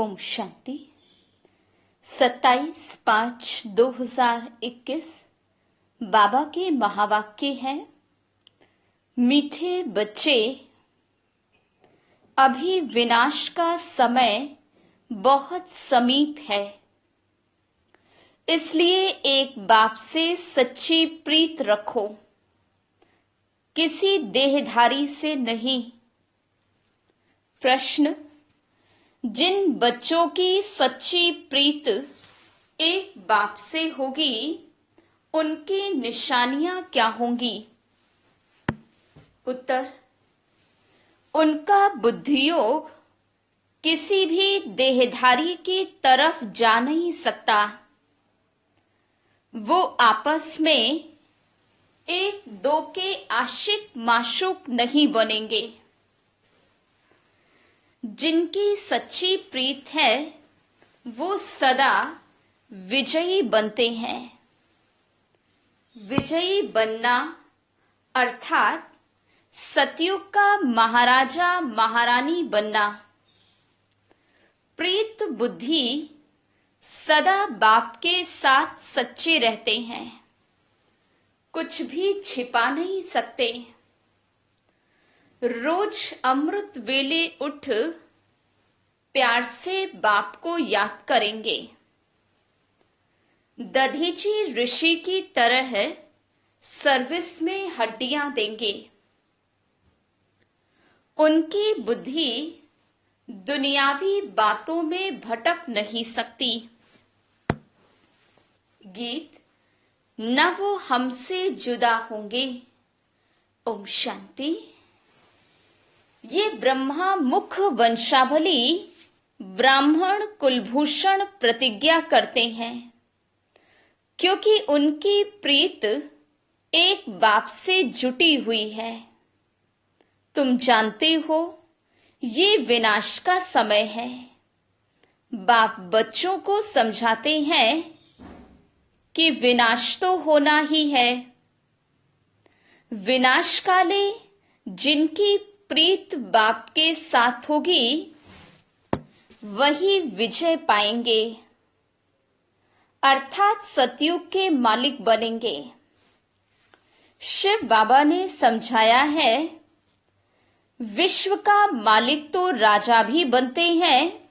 ओम शांति। 27/5/2021 बाबा के महावाक्य हैं। मीठे बच्चे, अभी विनाश का समय बहुत समीप है, इसलिए एक बाप से सच्ची प्रीत रखो, किसी देहधारी से नहीं। प्रश्न: जिन बच्चों की सच्ची प्रीत एक बाप से होगी, उनकी निशानियां क्या होंगी? उत्तर: उनका बुद्धियोग किसी भी देहधारी की तरफ जा नहीं सकता। वो आपस में एक दो के आशिक माशूक नहीं बनेंगे। जिनकी सच्ची प्रीत है, वो सदा विजयी बनते हैं। विजयी बनना अर्थात सतयुग का महाराजा महारानी बनना। प्रीत बुद्धि सदा बाप के साथ सच्चे रहते हैं, कुछ भी छिपा नहीं सकते। रोज अमृत वेले उठ प्यार से बाप को याद करेंगे। दधीची ऋषि की तरह सर्विस में हड्डियां देंगे। उनकी बुद्धि दुनियावी बातों में भटक नहीं सकती। गीत: न वो हमसे जुदा होंगे। ओम शांति। ये ब्रह्मा मुख वंशावली ब्राह्मण कुलभूषण प्रतिज्ञा करते हैं, क्योंकि उनकी प्रीत एक बाप से जुटी हुई है। तुम जानते हो, ये विनाश का समय है। बाप बच्चों को समझाते हैं कि विनाश तो होना ही है। विनाश काले जिनकी प्रीत बाप के साथ होगी, वही विजय पाएंगे, अर्थात सतयुग के मालिक बनेंगे। शिव बाबा ने समझाया है, विश्व का मालिक तो राजा भी बनते हैं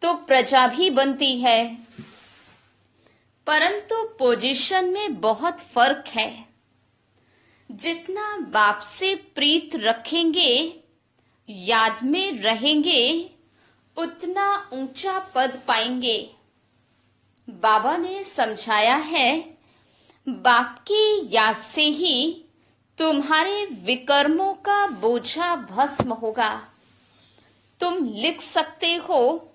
तो प्रजा भी बनती है, परंतु पोजीशन में बहुत फर्क है। जितना बाप से प्रीत रखेंगे, याद में रहेंगे, उतना ऊंचा पद पाएंगे। बाबा ने समझाया है, बाप की याद से ही तुम्हारे विकर्मों का बोझा भस्म होगा। तुम लिख सकते हो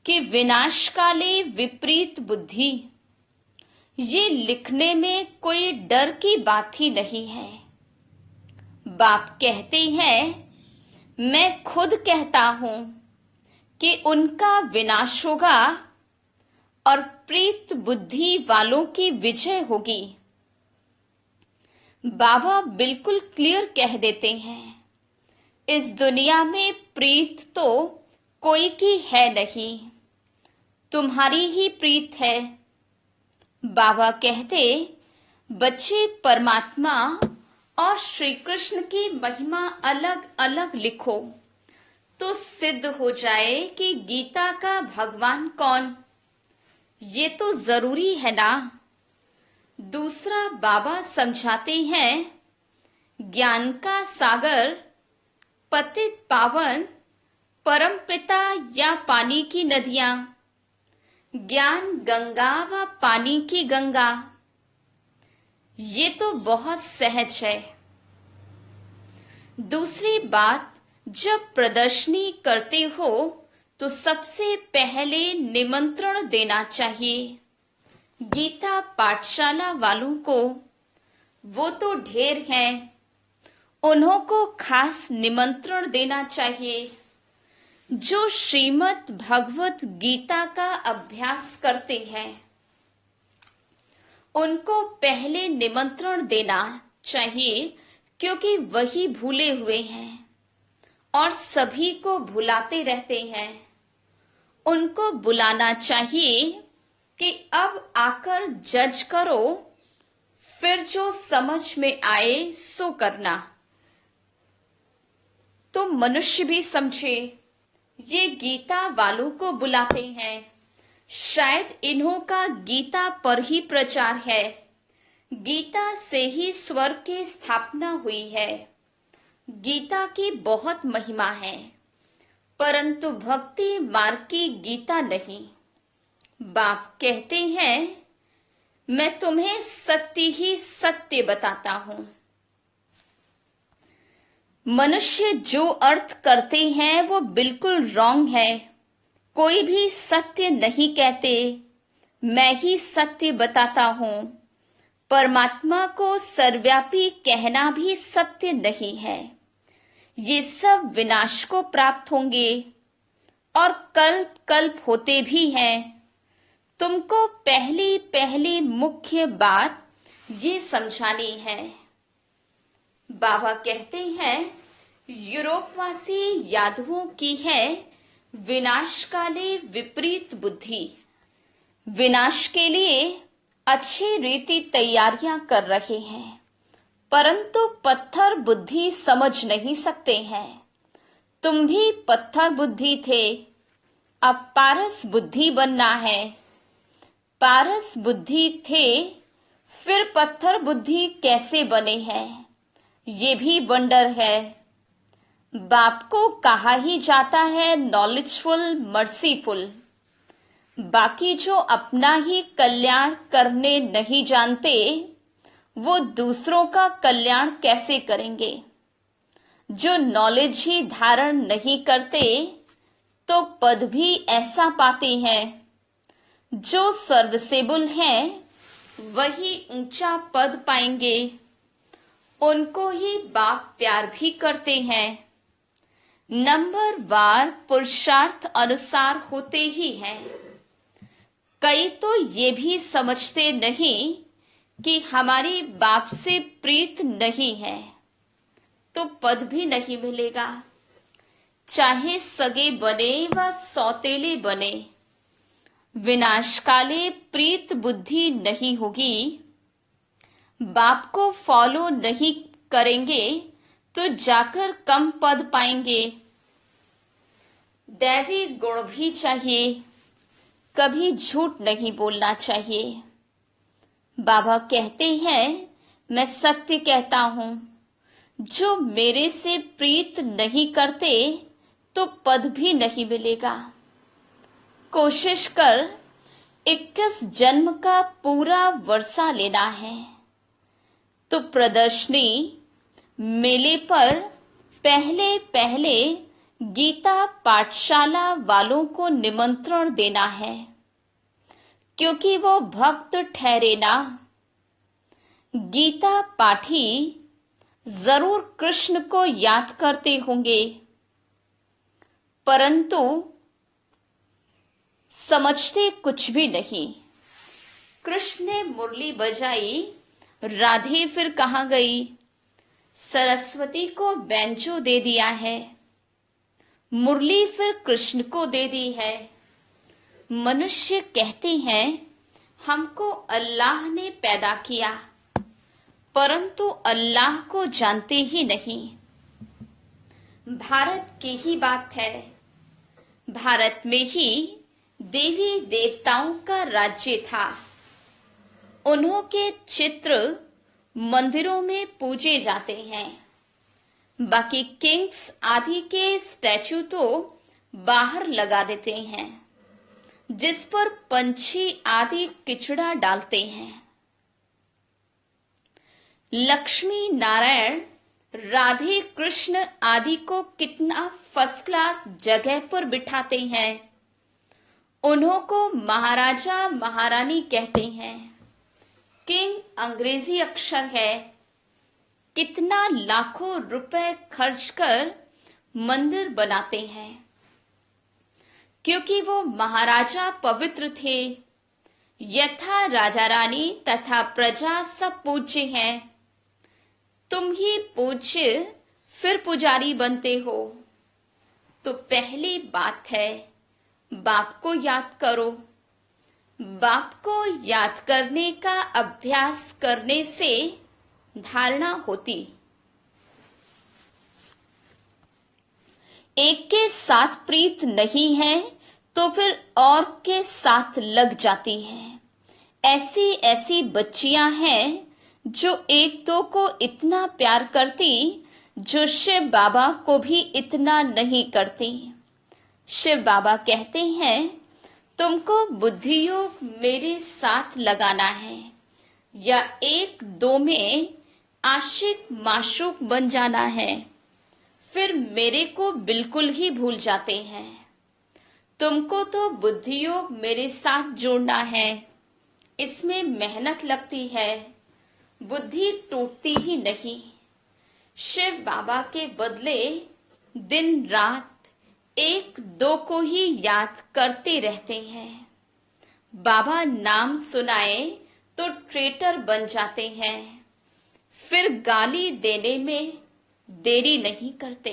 कि विनाशकाले विपरीत बुद्धि। ये लिखने में कोई डर की बात ही नहीं है। बाप कहते हैं, मैं खुद कहता हूं कि उनका विनाश होगा और प्रीत बुद्धि वालों की विजय होगी। बाबा बिल्कुल क्लियर कह देते हैं, इस दुनिया में प्रीत तो कोई की है नहीं, तुम्हारी ही प्रीत है। बाबा कहते, बच्चे परमात्मा और श्री कृष्ण की महिमा अलग अलग लिखो तो सिद्ध हो जाए कि गीता का भगवान कौन। ये तो जरूरी है ना। दूसरा बाबा समझाते हैं, ज्ञान का सागर पतित पावन परम पिता या पानी की नदियां, ज्ञान गंगा व पानी की गंगा। ये तो बहुत सहज है। दूसरी बात, जब प्रदर्शनी करते हो तो सबसे पहले निमंत्रण देना चाहिए गीता पाठशाला वालों को। वो तो ढेर हैं, उन्हों को खास निमंत्रण देना चाहिए। जो श्रीमद् भगवत गीता का अभ्यास करते हैं, उनको पहले निमंत्रण देना चाहिए, क्योंकि वही भूले हुए हैं और सभी को भुलाते रहते हैं। उनको बुलाना चाहिए कि अब आकर जज करो, फिर जो समझ में आए सो करना। तो मनुष्य भी समझे, ये गीता वालों को बुलाते हैं, शायद इन्हों का गीता पर ही प्रचार है। गीता से ही स्वर्ग की स्थापना हुई है। गीता की बहुत महिमा है, परंतु भक्ति मार्ग की गीता नहीं। बाप कहते हैं, मैं तुम्हें सत्य ही सत्य बताता हूं। मनुष्य जो अर्थ करते हैं वो बिल्कुल रॉन्ग है। कोई भी सत्य नहीं कहते, मैं ही सत्य बताता हूं। परमात्मा को सर्वव्यापी कहना भी सत्य नहीं है। ये सब विनाश को प्राप्त होंगे और कल्प कल्प होते भी हैं। तुमको पहली पहली मुख्य बात ये समझानी है। बाबा कहते हैं, यूरोपवासी यादवों की है विनाशकाले विपरीत बुद्धि। विनाश के लिए अच्छी रीति तैयारियां कर रहे हैं, परंतु पत्थर बुद्धि समझ नहीं सकते हैं। तुम भी पत्थर बुद्धि थे, अब पारस बुद्धि बनना है। पारस बुद्धि थे, फिर पत्थर बुद्धि कैसे बने हैं, ये भी वंडर है। बाप को कहा ही जाता है नॉलेजफुल, मर्सीफुल। बाकी जो अपना ही कल्याण करने नहीं जानते, वो दूसरों का कल्याण कैसे करेंगे। जो नॉलेज ही धारण नहीं करते, तो पद भी ऐसा पाते हैं। जो सर्विसेबल हैं, वही ऊंचा पद पाएंगे। उनको ही बाप प्यार भी करते हैं। नंबर वार पुरुषार्थ अनुसार होते ही हैं। कई तो ये भी समझते नहीं कि हमारी बाप से प्रीत नहीं है, तो पद भी नहीं मिलेगा। चाहे सगे बने व सौतेले बने, विनाशकाले प्रीत बुद्धि नहीं होगी। बाप को फॉलो नहीं करेंगे तो जाकर कम पद पाएंगे। दैवी गुण भी चाहिए, कभी झूठ नहीं बोलना चाहिए। बाबा कहते हैं, मैं सत्य कहता हूं। जो मेरे से प्रीत नहीं करते, तो पद भी नहीं मिलेगा। कोशिश कर 21 जन्म का पूरा वर्षा लेना है, तो प्रदर्शनी मेले पर पहले पहले गीता पाठशाला वालों को निमंत्रण देना है, क्योंकि वो भक्त ठहरे ना। गीता पाठी जरूर कृष्ण को याद करते होंगे, परंतु समझते कुछ भी नहीं। कृष्ण ने मुरली बजाई, राधे फिर कहाँ गई। सरस्वती को बैंजो दे दिया है, मुरली फिर कृष्ण को दे दी है। मनुष्य कहते हैं, हमको अल्लाह ने पैदा किया, परंतु अल्लाह को जानते ही नहीं। भारत की ही बात है। भारत में ही देवी देवताओं का राज्य था। उन्हों के चित्र मंदिरों में पूजे जाते हैं। बाकी किंग्स आदि के स्टैचू तो बाहर लगा देते हैं, जिस पर पंछी आदि किचड़ा डालते हैं। लक्ष्मी नारायण, राधे कृष्ण आदि को कितना फर्स्ट क्लास जगह पर बिठाते हैं। उन्हों को महाराजा महारानी कहते हैं। किंग अंग्रेजी अक्षर है। कितना लाखों रुपए खर्च कर मंदिर बनाते हैं, क्योंकि वो महाराजा पवित्र थे। यथा राजा रानी तथा प्रजा सब पूज्य हैं। तुम ही पूज्य फिर पुजारी बनते हो। तो पहली बात है, बाप को याद करो। बाप को याद करने का अभ्यास करने से धारणा होती। एक के साथ प्रीत नहीं है तो फिर और के साथ लग जाती है। ऐसी ऐसी बच्चियां हैं जो एक दो को इतना प्यार करती जो शिव बाबा को भी इतना नहीं करती। शिव बाबा कहते हैं तुमको बुद्धि योग मेरे साथ लगाना है या एक दो में आशिक माशूक बन जाना है, फिर मेरे को बिल्कुल ही भूल जाते हैं। तुमको तो बुद्धि योग मेरे साथ जोड़ना है, इसमें मेहनत लगती है, बुद्धि टूटती ही नहीं। शिव बाबा के बदले दिन रात एक दो को ही याद करते रहते हैं। बाबा नाम सुनाए तो ट्रेटर बन जाते हैं, फिर गाली देने में देरी नहीं करते।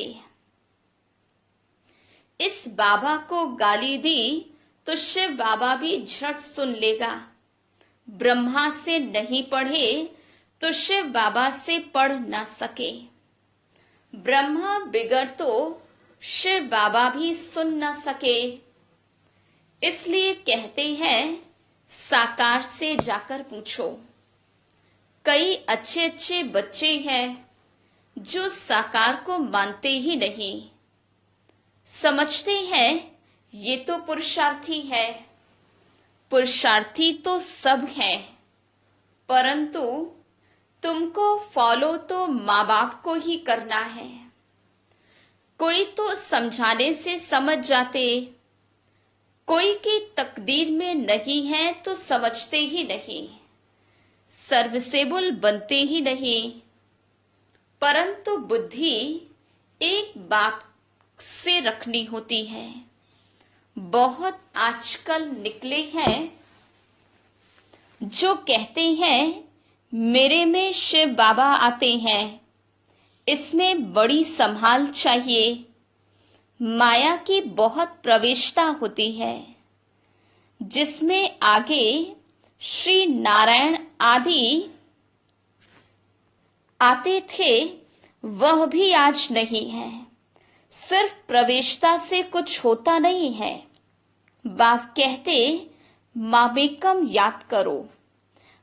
इस बाबा को गाली दी तो शिव बाबा भी झट सुन लेगा। ब्रह्मा से नहीं पढ़े तो शिव बाबा से पढ़ ना सके। ब्रह्मा बिगड़ तो शिव बाबा भी सुन ना सके। इसलिए कहते हैं साकार से जाकर पूछो। कई अच्छे अच्छे बच्चे हैं जो साकार को मानते ही नहीं, समझते हैं ये तो पुरुषार्थी है। पुरुषार्थी तो सब हैं, परंतु तुमको फॉलो तो माँ बाप को ही करना है। कोई तो समझाने से समझ जाते, कोई की तकदीर में नहीं है तो समझते ही नहीं, सर्विसेबल बनते ही नहीं। परंतु बुद्धि एक बाप से रखनी होती है। बहुत आजकल निकले हैं जो कहते हैं मेरे में शिव बाबा आते हैं, इसमें बड़ी संभाल चाहिए। माया की बहुत प्रवेशता होती है, जिसमें आगे श्री नारायण आदि आते थे, वह भी आज नहीं है। सिर्फ प्रवेशता से कुछ होता नहीं है। बाप कहते मामेकम याद करो,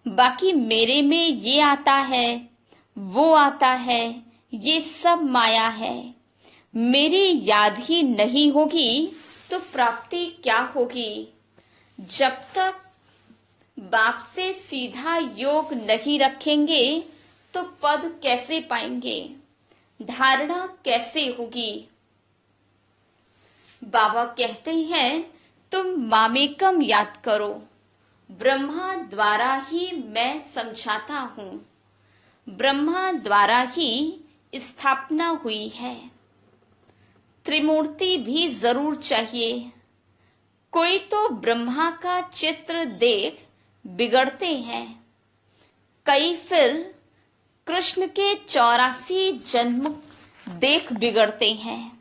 बाकी मेरे में ये आता है, वो आता है, ये सब माया है। मेरी याद ही नहीं होगी तो प्राप्ति क्या होगी। जब तक बाप से सीधा योग नहीं रखेंगे तो पद कैसे पाएंगे, धारणा कैसे होगी। बाबा कहते हैं तुम मामेकम याद करो। ब्रह्मा द्वारा ही मैं समझाता हूं, ब्रह्मा द्वारा ही स्थापना हुई है। त्रिमूर्ति भी जरूर चाहिए। कोई तो ब्रह्मा का चित्र देख बिगड़ते हैं, कई फिर कृष्ण के 84 जन्म देख बिगड़ते हैं,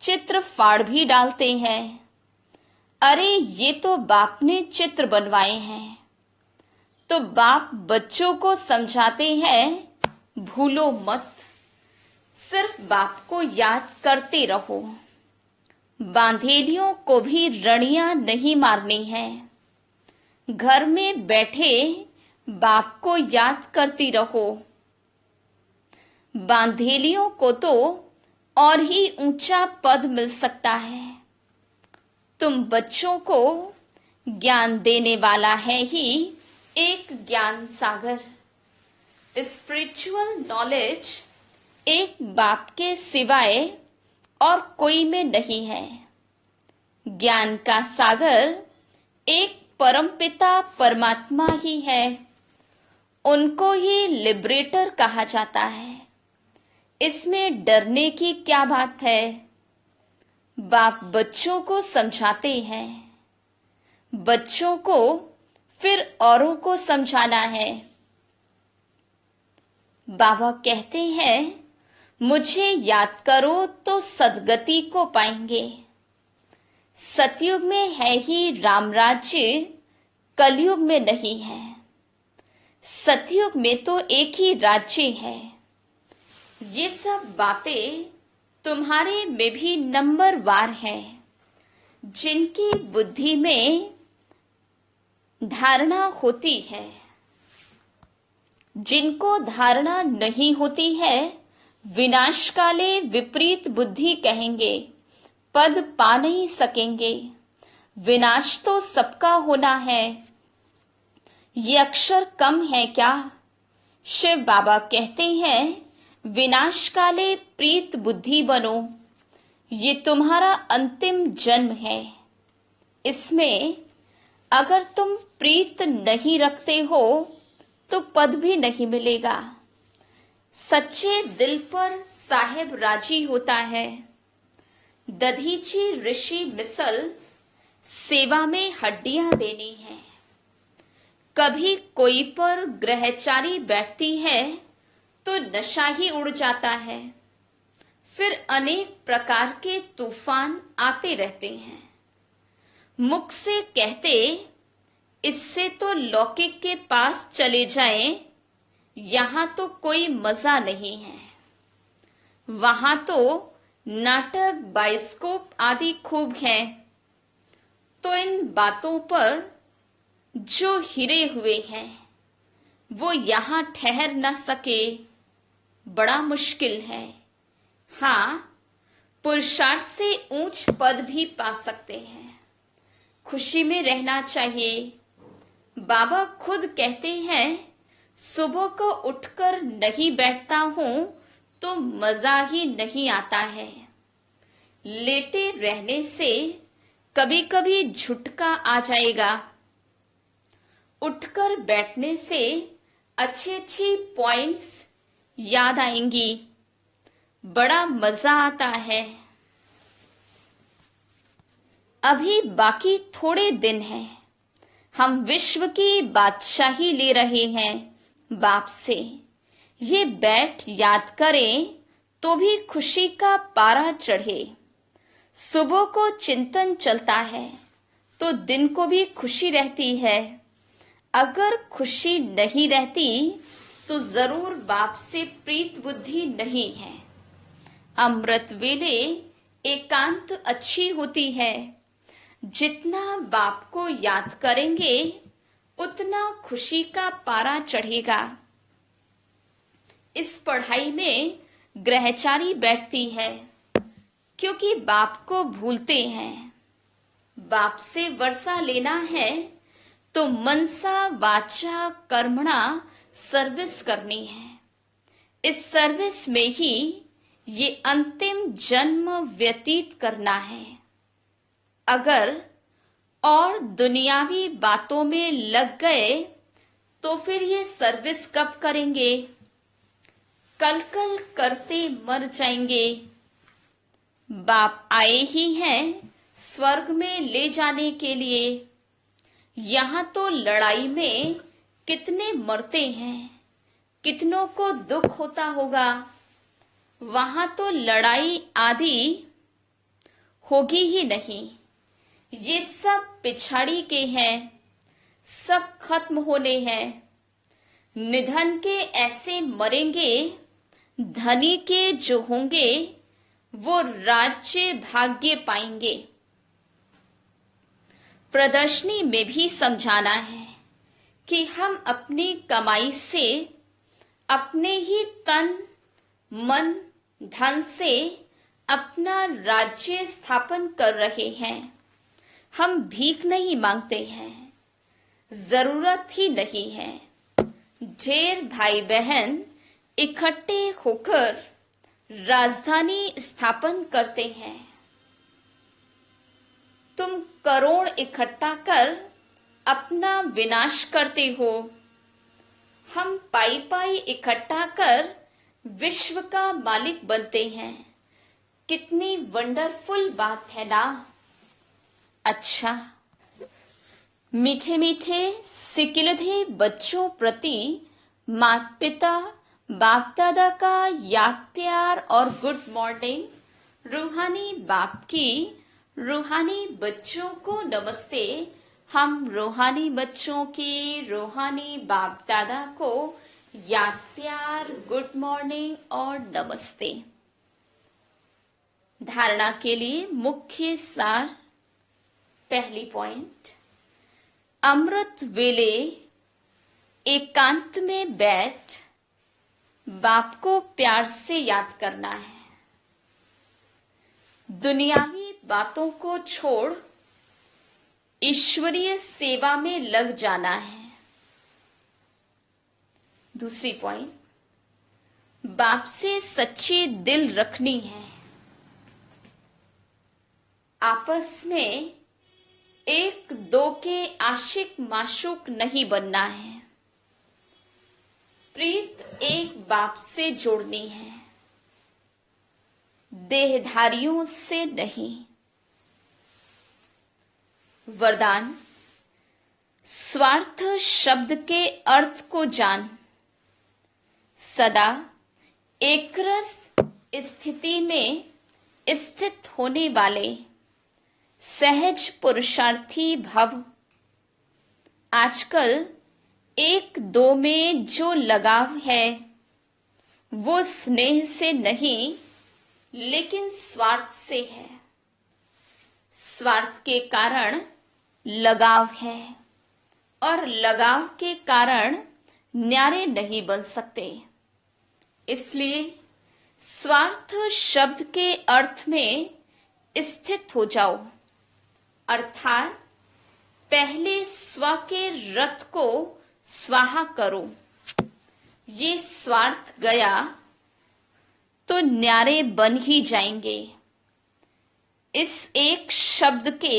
चित्र फाड़ भी डालते हैं। अरे ये तो बाप ने चित्र बनवाए हैं। तो बाप बच्चों को समझाते हैं भूलो मत, सिर्फ बाप को याद करते रहो। बांधेलियों को भी रणियां नहीं मारनी है। घर में बैठे बाप को याद करती रहो। बांधेलियों को तो और ही ऊंचा पद मिल सकता है। तुम बच्चों को ज्ञान देने वाला है ही एक ज्ञान सागर। स्पिरिचुअल नॉलेज एक बाप के सिवाय और कोई में नहीं है। ज्ञान का सागर एक परमपिता परमात्मा ही है, उनको ही लिबरेटर कहा जाता है। इसमें डरने की क्या बात है। बाप बच्चों को समझाते हैं, बच्चों को फिर औरों को समझाना है। बाबा कहते हैं मुझे याद करो तो सदगति को पाएंगे। सतयुग में है ही राम राज्य, कलयुग में नहीं है। सतयुग में तो एक ही राज्य है। ये सब बातें तुम्हारे में भी नंबरवार है। जिनकी बुद्धि में धारणा होती है, जिनको धारणा नहीं होती है, विनाश काले विपरीत बुद्धि कहेंगे, पद पा नहीं सकेंगे। विनाश तो सबका होना है, ये अक्षर कम है क्या? शिव बाबा कहते हैं, विनाश काले प्रीत बुद्धि बनो। ये तुम्हारा अंतिम जन्म है। इसमें अगर तुम प्रीत नहीं रखते हो तो पद भी नहीं मिलेगा। सच्चे दिल पर साहेब राजी होता है। दधीची ऋषि मिसल सेवा में हड्डियां देनी है। कभी कोई पर ग्रहचारी बैठती है तो नशा ही उड़ जाता है। फिर अनेक प्रकार के तूफान आते रहते हैं। मुख से कहते, इससे तो लौकिक के पास चले जाएं, यहां तो कोई मजा नहीं है। वहां तो नाटक, बाइस्कोप आदि खूब हैं। तो इन बातों पर जो हिरे हुए हैं वो यहां ठहर न सके, बड़ा मुश्किल है। हाँ, पुरुषार्थ से ऊंच पद भी पा सकते हैं। खुशी में रहना चाहिए। बाबा खुद कहते हैं, सुबह को उठकर नहीं बैठता हूं तो मजा ही नहीं आता है। लेटे रहने से कभी कभी झुटका आ जाएगा। उठकर बैठने से अच्छी अच्छी पॉइंट्स याद आएंगी, बड़ा मजा आता है। अभी बाकी थोड़े दिन हैं। हम विश्व की बादशाही ले रहे हैं बाप से। ये बैठ याद करें तो भी खुशी का पारा चढ़े। सुबह को चिंतन चलता है तो दिन को भी खुशी रहती है। अगर खुशी नहीं रहती तो जरूर बाप से प्रीत बुद्धि नहीं है। अमृत वेले एकांत अच्छी होती है। जितना बाप को याद करेंगे उतना खुशी का पारा चढ़ेगा। इस पढ़ाई में ग्रहचारी बैठती है क्योंकि बाप को भूलते हैं। बाप से वर्षा लेना है तो मनसा वाचा कर्मणा सर्विस करनी है। इस सर्विस में ही ये अंतिम जन्म व्यतीत करना है। अगर और दुनियावी बातों में लग गए तो फिर ये सर्विस कब करेंगे? कल कल करते मर जाएंगे। बाप आए ही हैं स्वर्ग में ले जाने के लिए। यहाँ तो लड़ाई में कितने मरते हैं, कितनों को दुख होता होगा। वहां तो लड़ाई आदि होगी ही नहीं। ये सब पिछाड़ी के हैं, सब खत्म होने हैं। निधन के ऐसे मरेंगे, धनी के जो होंगे वो राज्य भाग्य पाएंगे। प्रदर्शनी में भी समझाना है कि हम अपनी कमाई से, अपने ही तन मन धन से अपना राज्य स्थापन कर रहे हैं। हम भीख नहीं मांगते हैं, जरूरत ही नहीं है। ढेर भाई बहन इकट्ठे होकर राजधानी स्थापन करते हैं। तुम करोड़ इकट्ठा कर अपना विनाश करते हो। हम पाई पाई इकट्ठा कर विश्व का मालिक बनते हैं। कितनी वंडरफुल बात है ना। अच्छा, मीठे मीठे सिकिलधे बच्चों प्रति माता पिता बाप दादा का याद प्यार और गुड मॉर्निंग। रूहानी बाप की रूहानी बच्चों को नमस्ते। हम रूहानी बच्चों की रूहानी बाप दादा को याद, प्यार, गुड मॉर्निंग और नमस्ते। धारणा के लिए मुख्य सार। पहली पॉइंट, अमृत वेले एकांत में बैठ बाप को प्यार से याद करना है। दुनियावी बातों को छोड़ ईश्वरीय सेवा में लग जाना है। दूसरी पॉइंट, बाप से सच्ची दिल रखनी है। आपस में एक दो के आशिक माशूक नहीं बनना है। प्रीत एक बाप से जोड़नी है, देहधारियों से नहीं। वरदान, स्वार्थ शब्द के अर्थ को जान। सदा एकरस स्थिति में स्थित होने वाले सहज पुरुषार्थी भव। आजकल एक दो में जो लगाव है वो स्नेह से नहीं लेकिन स्वार्थ से है। स्वार्थ के कारण लगाव है और लगाव के कारण न्यारे नहीं बन सकते। इसलिए स्वार्थ शब्द के अर्थ में स्थित हो जाओ, अर्थात पहले स्व के रथ को स्वाहा करो। ये स्वार्थ गया तो न्यारे बन ही जाएंगे। इस एक शब्द के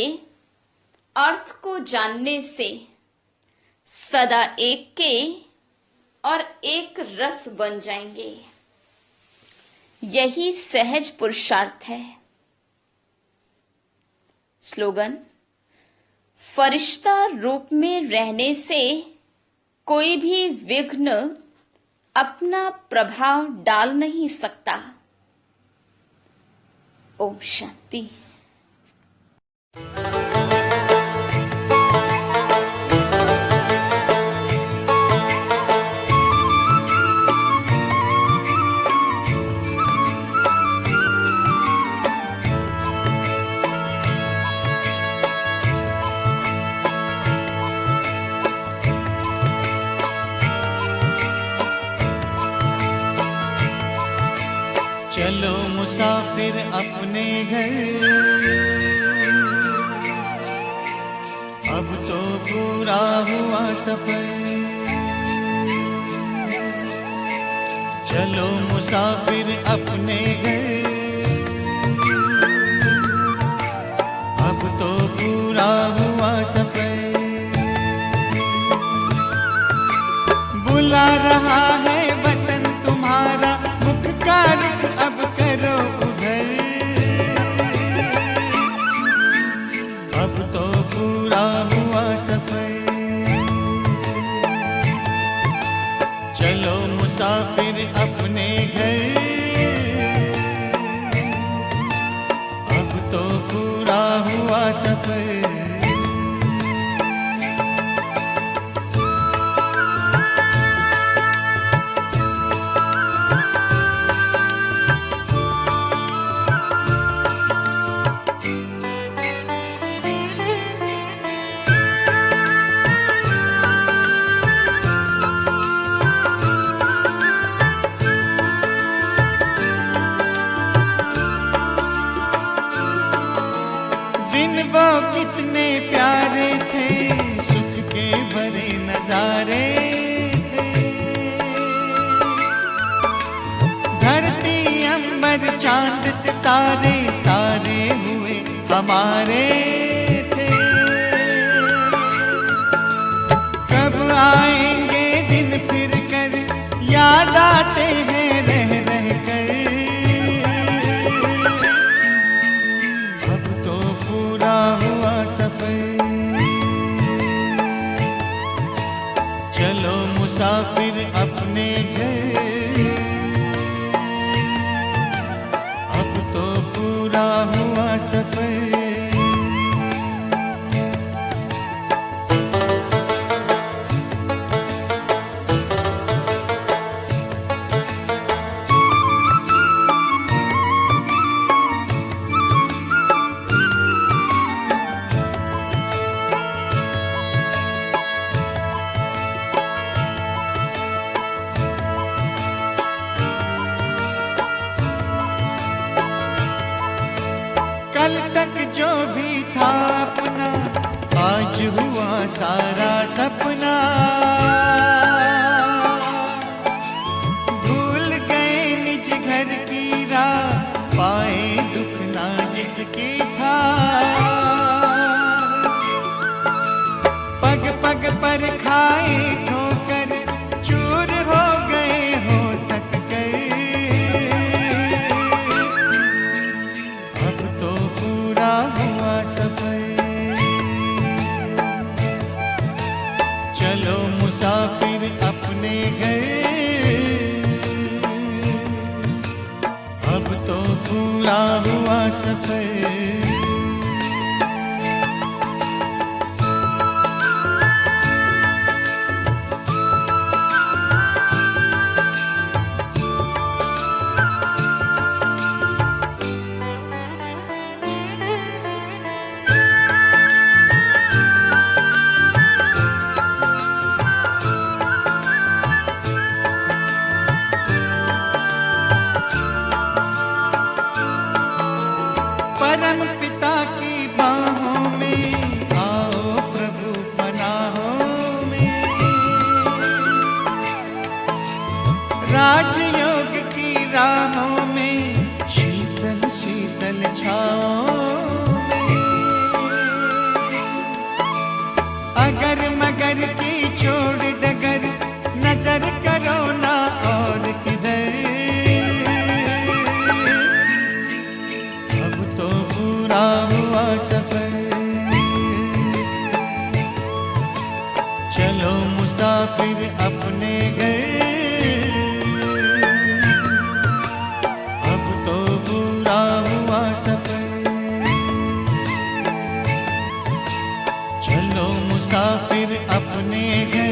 अर्थ को जानने से सदा एक के और एक रस बन जाएंगे। यही सहज पुरुषार्थ है। स्लोगन, फरिश्ता रूप में रहने से कोई भी विघ्न अपना प्रभाव डाल नहीं सकता। ओम शांति। चलो मुसाफिर अपने घर, अब तो पूरा हुआ सफर। चलो मुसाफिर अपने घर, अब तो पूरा हुआ सफर। बुला रहा है वतन तुम्हारा, मुख का रुख अब करो उधर। अब तो पूरा हुआ सफर। चलो मुसाफिर अपने घर, अब तो पूरा हुआ सफर। वो कितने प्यारे थे, सुख के भरे नजारे थे। धरती अंबर चांद सितारे सारे हुए हमारे थे। कब आएंगे दिन फिर कर, याद आते हैं रह रह कर। पूरा हुआ सफर। चलो मुसाफिर अपने घर, अब तो पूरा हुआ सफर। सारा सपना। भूल गए निज घर की राह, पाए दुख ना जिसकी था। पग पग पर खाए ठोकर, चूर हो गए हो थक कर। अब तो पूरा हुआ सफर, चलो मुसाफिर अपने घर। अब तो पूरा हुआ सफर। परम पिता की बाहों में आओ प्रभु पनाहों में। राजयोग की राहों में, शीतल शीतल छाओं में। अगर मगर की छोड़ डगर, नजर करो ना और किधर। अब तो पूरा हुआ सफर, चलो मुसाफिर अपने घर। अब तो पूरा हुआ सफर, चलो मुसाफिर अपने घर।